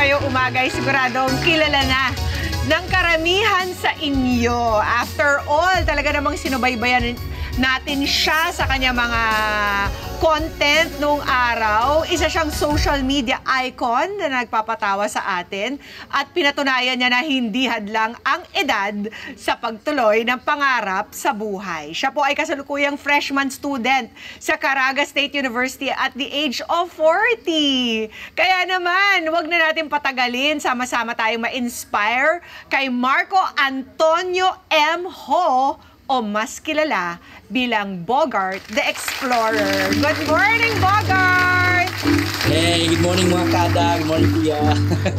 ngayong umaga ay siguradong kilala na ng karamihan sa inyo. After all, talaga namang sinubaybayan natin siya sa kanya mga content nung araw. Isa siyang social media icon na nagpapatawa sa atin at pinatunayan niya na hindi hadlang ang edad sa pagtuloy ng pangarap sa buhay. Siya po ay kasalukuyang freshman student sa Caraga State University at the age of 40. Kaya naman, wag na natin patagalin. Sama-sama tayong ma-inspire kay Marco Antonio M. Ho, o mas kilala bilang Bogart the Explorer. Good morning, Bogart! Hey, good morning mga kada. Good morning, Pia.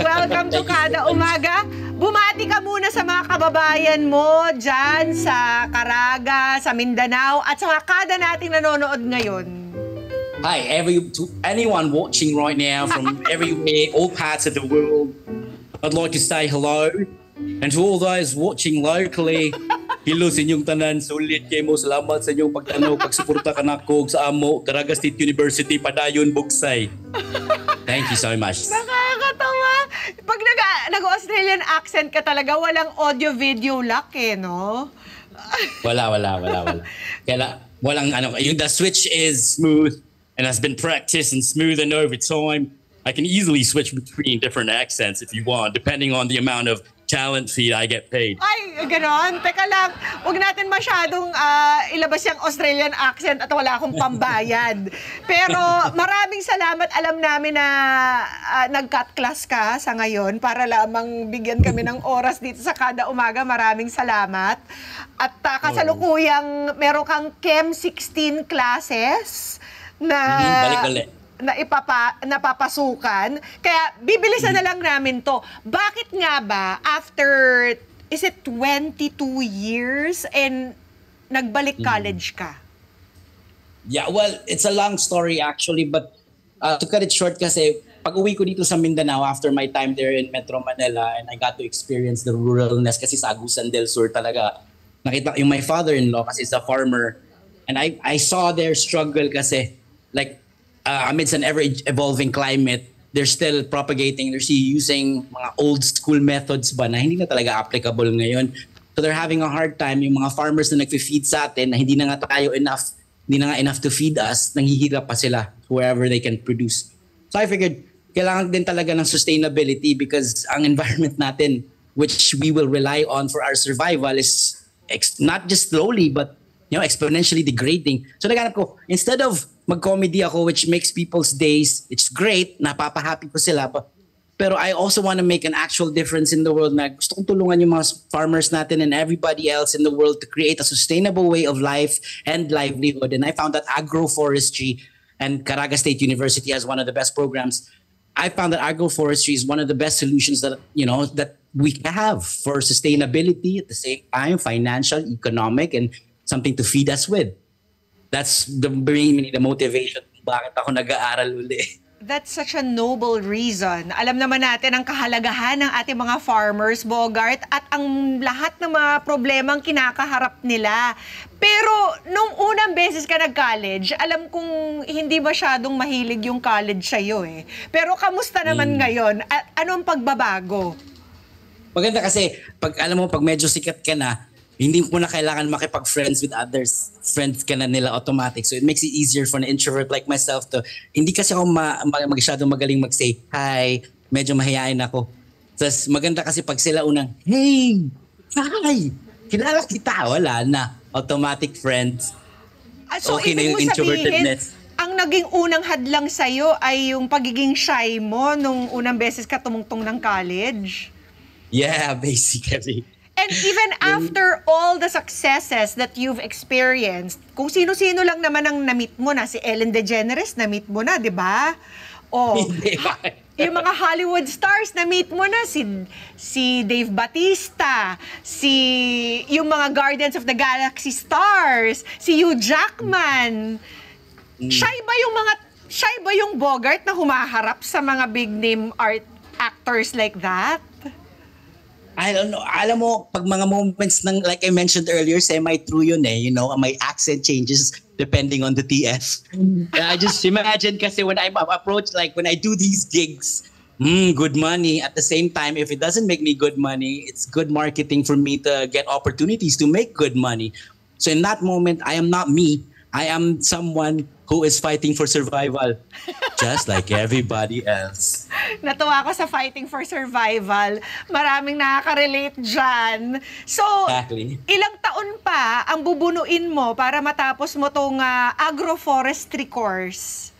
Welcome to Kada Umaga. Bumati ka muna sa mga kababayan mo dyan sa Caraga, sa Mindanao, at sa mga kada nating nanonood ngayon. Hi, to anyone watching right now from everywhere, all parts of the world, I'd like to say hello. And to all those watching locally, hello sa inyong tanan, sulit kayo mo, salamat sa inyong pagtanaw, pagsuporta ka na ko sa amo, Caraga State University, Padayon, Bugsay. Thank you so much. Nakakatawa. Pag nag-Australian accent ka talaga, walang audio-video lock no? Wala. Kaya walang the switch is smooth and has been practiced and smoothened over time. I can easily switch between different accents if you want, depending on the amount of talent fee I get paid. Ay, ganon. Teka lang, huwag natin masyadong ilabas yung Australian accent at wala akong pambayad. Pero maraming salamat. Alam namin na nag-cut class ka sa ngayon para lamang bigyan kami ng oras dito sa Kada Umaga. Maraming salamat. At kasalukuyang meron kang Chem 16 classes na balik-balik. Napapasukan. Kaya bibilisan na lang namin to. Bakit nga ba after, is it 22 years and nagbalik college ka? Yeah, well, it's a long story actually, but to cut it short kasi pag uwi ko dito sa Mindanao after my time there in Metro Manila and I got to experience the ruralness kasi sa Agusan del Sur talaga. Nakita yung my father-in-law kasi is a farmer and I saw their struggle kasi like amidst an ever-evolving climate, they're still propagating, they're still using mga old school methods ba na hindi na talaga applicable ngayon. So they're having a hard time. Yung mga farmers na nagfi-feed sa atin na hindi na nga enough to feed us, nanghihirap pa sila wherever they can produce. So I figured, kailangan din talaga ng sustainability because ang environment natin, which we will rely on for our survival, is not just slowly, but exponentially degrading. So naganap ko, instead of mag-comedy ako which makes people's days, it's great, napapahappy ko sila, pero I also want to make an actual difference in the world na gusto kong tulungan yung mga farmers natin and everybody else in the world to create a sustainable way of life and livelihood. And I found that agroforestry, and Caraga State University has one of the best programs. I found that agroforestry is one of the best solutions that that we have for sustainability at the same time, financial, economic, and something to feed us with. That's the motivation bakit ako nag-aaral uli. That's such a noble reason. Alam naman natin ang kahalagahan ng ating mga farmers, Bogart, at ang lahat ng mga problemang kinakaharap nila. Pero nung unang beses ka nag-college, alam kong hindi masyadong mahilig yung college sa'yo eh. Pero kamusta naman ngayon? Ano ang pagbabago? Maganda kasi, pag medyo sikat ka na, hindi mo na kailangan makipag-friends with others. Friends ka na nila automatic. So it makes it easier for an introvert like myself to, hindi kasi ako masyadong magaling mag-say, hi, medyo mahihain ako. Tapos maganda kasi pag sila unang, hey, hi, kilala kita, wala na. Automatic friends. So okay na yung introvertedness. Ang naging unang hadlang sa'yo ay yung pagiging shy mo nung unang beses ka tumungtong ng college? Yeah, basically. And even after all the successes that you've experienced, kung sino-sino lang naman ang na-meet mo na, si Ellen DeGeneres na-meet mo na, di ba? O, yung mga Hollywood stars na-meet mo na, si Dave Bautista, yung mga Guardians of the Galaxy stars, si Hugh Jackman. Shy ba yung Bogart na humaharap sa mga big name actors like that? I don't know. Alam mo, pag mga moments ng, like I mentioned earlier, semi-true yun eh. My accent changes depending on the TF. I just imagine kasi when I'm approached, like when I do these gigs, good money. At the same time, if it doesn't make me good money, it's good marketing for me to get opportunities to make good money. So in that moment, I am not me. I am someone who is fighting for survival, just like everybody else. Natuwa ako sa fighting for survival. Maraming nakaka-relate dyan. So, Exactly. ilang taon pa ang bubunuin mo para matapos mo tong agroforestry course?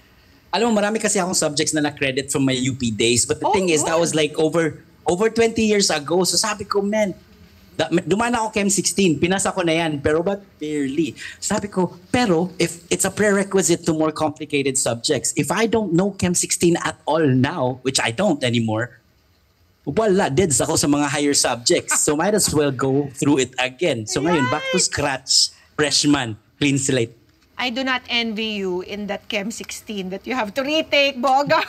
Alam mo, marami kasi akong subjects na na-credit from my UP days. But the thing is, that good. was like over 20 years ago. So sabi ko, man, dumaan ako Chem 16, pinasa ko na yan, pero but barely. Sabi ko, pero if it's a prerequisite to more complicated subjects, if I don't know Chem 16 at all now, which I don't anymore, wala, deads ako sa mga higher subjects. So might as well go through it again. So ngayon, back to scratch, freshman, clean slate. I do not envy you in that Chem 16 that you have to retake, Bogart.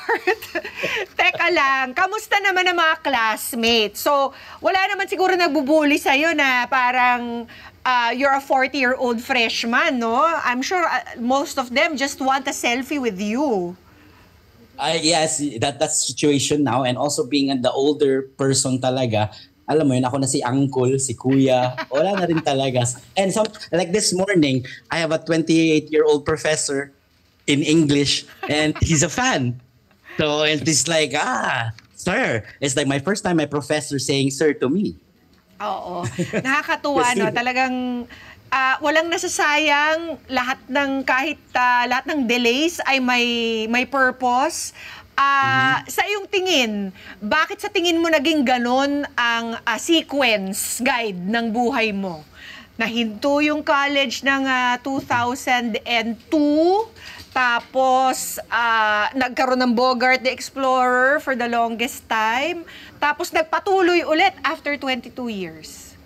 Teka lang, kamusta naman ang mga classmates? So, wala naman siguro nagbubuli sa'yo na parang you're a 40-year-old freshman, no? I'm sure most of them just want a selfie with you. Yes, that's the situation now. And also being the older person talaga, alam mo yun, ako na si uncle, si kuya, wala na rin talaga. And like this morning, I have a 28-year-old professor in English and he's a fan. So it's like, sir. It's like my first time my professor saying sir to me. Oo. Nakakatuwa, no? Talagang walang nasasayang lahat ng lahat ng delays ay may purpose. Sa iyong tingin, bakit sa tingin mo naging ganon ang sequence guide ng buhay mo? Nahinto yung college ng 2002, tapos nagkaroon ng Bogart the Explorer for the longest time, tapos nagpatuloy ulit after 22 years.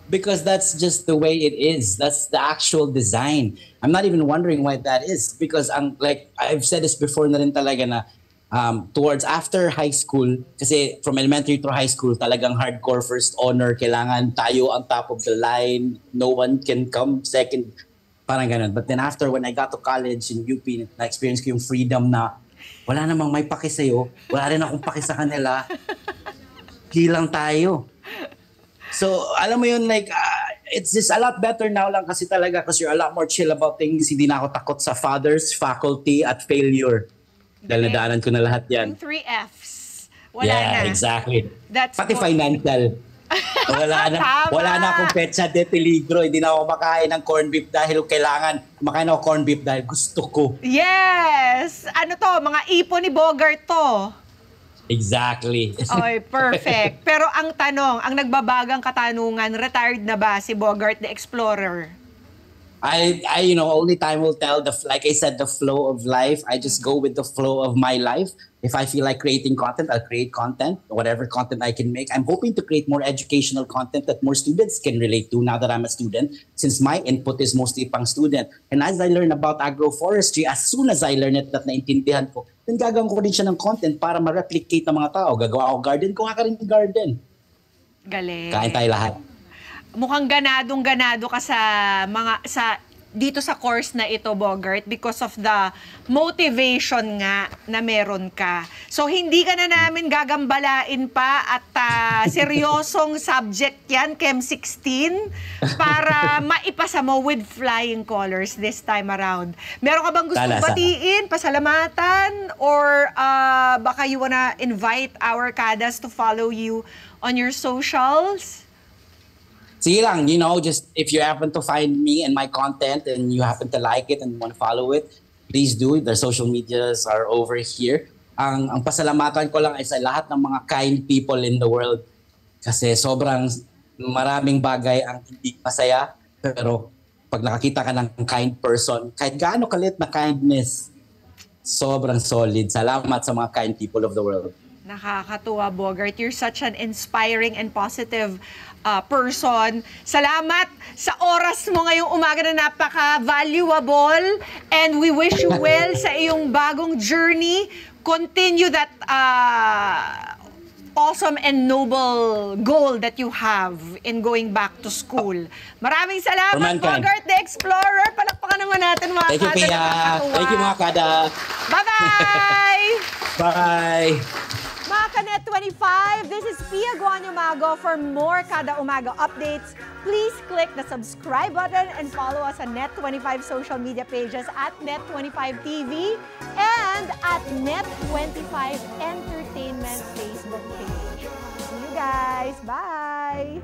Because that's just the way it is. That's the actual design. I'm not even wondering why that is. Because like I've said this before na rin talaga na towards after high school, kasi from elementary to high school, talagang hardcore first honor, kailangan tayo on top of the line, no one can come second, parang ganun. But then after, when I got to college in UP, na-experience ko yung freedom na wala namang may paki sa'yo, wala rin akong paki sa kanila, kilang tayo. So, alam mo yun, like, it's just a lot better now lang kasi talaga kasi you're a lot more chill about things. Hindi na ako takot sa fathers, faculty, at failure. Dahil nadaanan ko na lahat yan. Yung 3 Fs. Wala na. Exactly. That's pati good. financial. Wala na akong petsa de peligro. Hindi na ako makain ng corned beef dahil kailangan makain ako corned beef dahil gusto ko. Yes! Ano to? Mga ipon ni Bogart to. Exactly. Oy, perfect. Pero ang tanong, ang nagbabagang katanungan, retired na ba si Bogart the Explorer? I only time will tell. Like I said, the flow of life. I just go with the flow of my life. If I feel like creating content, I'll create content, whatever content I can make. I'm hoping to create more educational content that more students can relate to now that I'm a student, since my input is mostly pang student. And as I learn about agroforestry, as soon as I learn it at naintindihan ko, then gagawin ko rin siya ng content para ma-replicate ng mga tao. Gagawa ako garden, kuha ka rin ng garden. Galing. Kain tayo lahat. Mukhang ganadong-ganado ka dito sa course na ito, Bogart, because of the motivation nga na meron ka. So, hindi ka na namin gagambalain pa at seryosong subject yan, Chem 16, para maipasa mo with flying colors this time around. Meron ka bang gusto batiin, pasalamatan, or baka you wanna invite our kadas to follow you on your socials? Sige lang, just if you happen to find me and my content and you happen to like it and want to follow it, please do. Their social medias are over here. Ang pasalamatan ko lang ay sa lahat ng mga kind people in the world. Kasi sobrang maraming bagay ang hindi masaya. Pero pag nakakita ka ng kind person, kahit gaano kalit na kindness, sobrang solid. Salamat sa mga kind people of the world. Nakakatuwa, Bogart. You're such an inspiring and positive person. Salamat sa oras mo ngayong umaga na napaka-valuable, and we wish you well sa iyong bagong journey. Continue that awesome and noble goal that you have in going back to school. Maraming salamat, Bogart the Explorer. Palakpakan naman natin mga Thank you, Pia. Thank you, mga kada. Bye-bye! Bye! Net25. This is Pia Guanyo Mago. For more Kada Umaga updates, please click the subscribe button and follow us on Net25 social media pages at Net25TV and at Net25 Entertainment Facebook page. See you guys. Bye!